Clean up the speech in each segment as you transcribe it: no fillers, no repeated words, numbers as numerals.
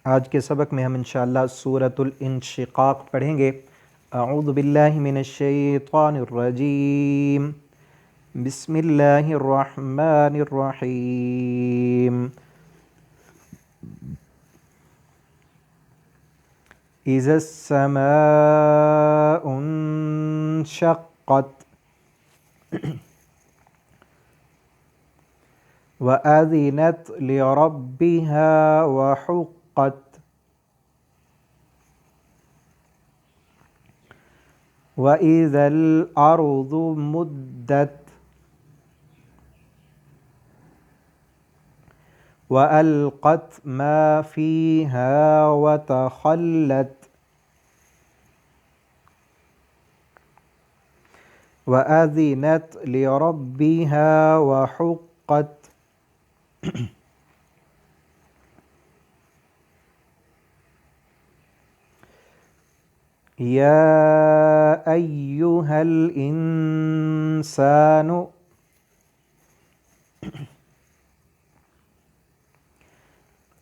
आज के सबक में हम इंशाअल्लाह सूरतुल इंशिकाक पढ़ेंगे। अऊज़ु बिल्लाहि मिनश शैतानिर रजीम। बिस्मिल्लाहिर रहमानिर रहीम। इज़स समाउ इंशक़्क़त व अज़िनत लिरब्बिहा व हुक़्क़त व इज़ल अर्ज़ु मुद्दत व अलक़त मा फ़ीहा व तख़ल्लत व अज़िनत लिरब्बिहा व हुक़्क़त। या अय्युहल इंसानु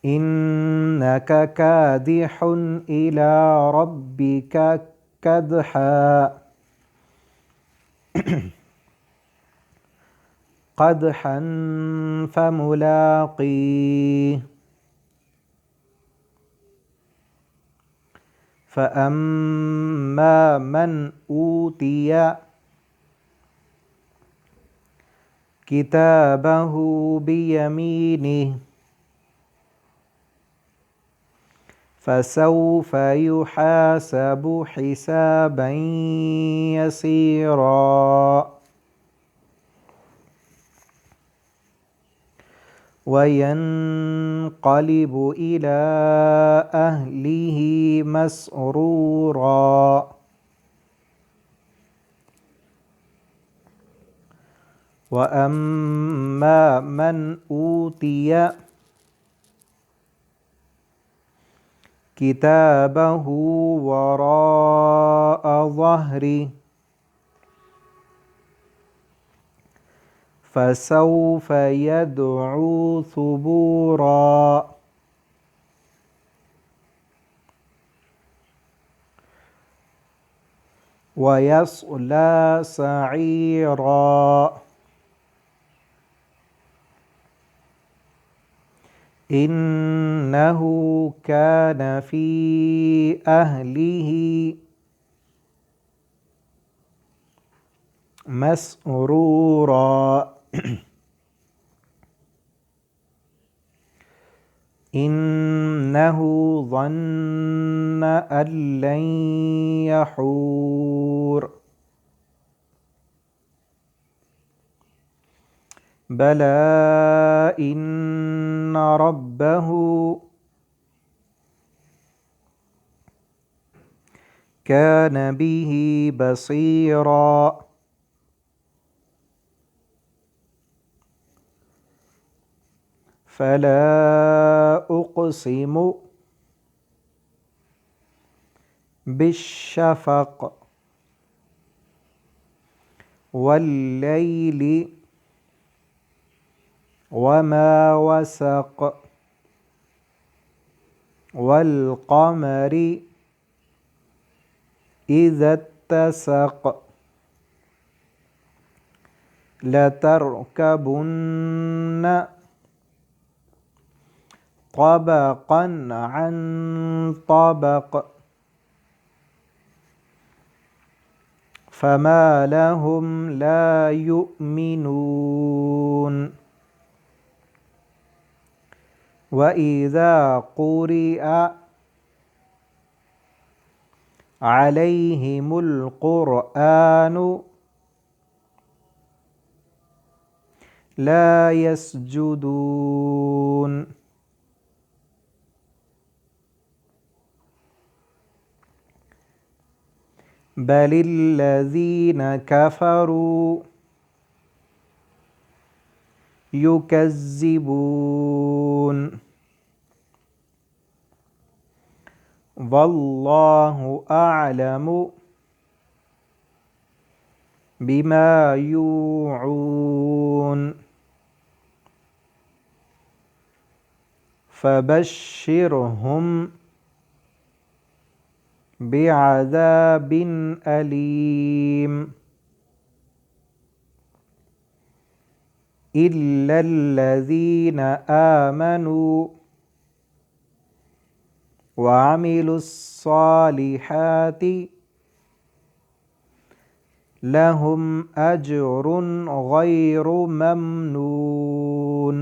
इन्नका कादिहुन इला रब्बिका कदहा क़दहन फ़मुलाक़ीह फ़अम्मा मन ऊतिय किताबहु बियमीनिह फ़सौफ़ युहासबु हिसाबन यसीरा वयन्क़लिबु इला अहलिही मसरूरा व अम्मा मन ऊतिय किताबहु वराअ ज़हरिह फ़सौफ़ यदअू सुबूरा वयस्ला सईरा इन्नहु कान फ़ी अहलिही मसरूरा इन्नहु ज़न्न अन लन यहूर बला इन्न रब्बहु कान बिही बसीरा फ़ला उक़सिमु बिश्शफ़क़ वल्लैलि वमा वसक़ वल्क़मरि इज़ा इत्तसक़ लतरकबुन्न तबक़न अन तबक़ फ़मा लहुम ला युमिनून व इज़ा क़ुरिअ अलैहिमुल क़ुरआनु ला यस्जुदून बलिल्लज़ीन कफ़रू युकज़्ज़िबून वल्लाहु अअलमु बिमा यूऊन फबश्शिरहुम बिअज़ाबिन अलीम इल्लल्लज़ीन आमनू वअमिलुस्सालिहाति लहुम अज्रुन गैरु ममनून।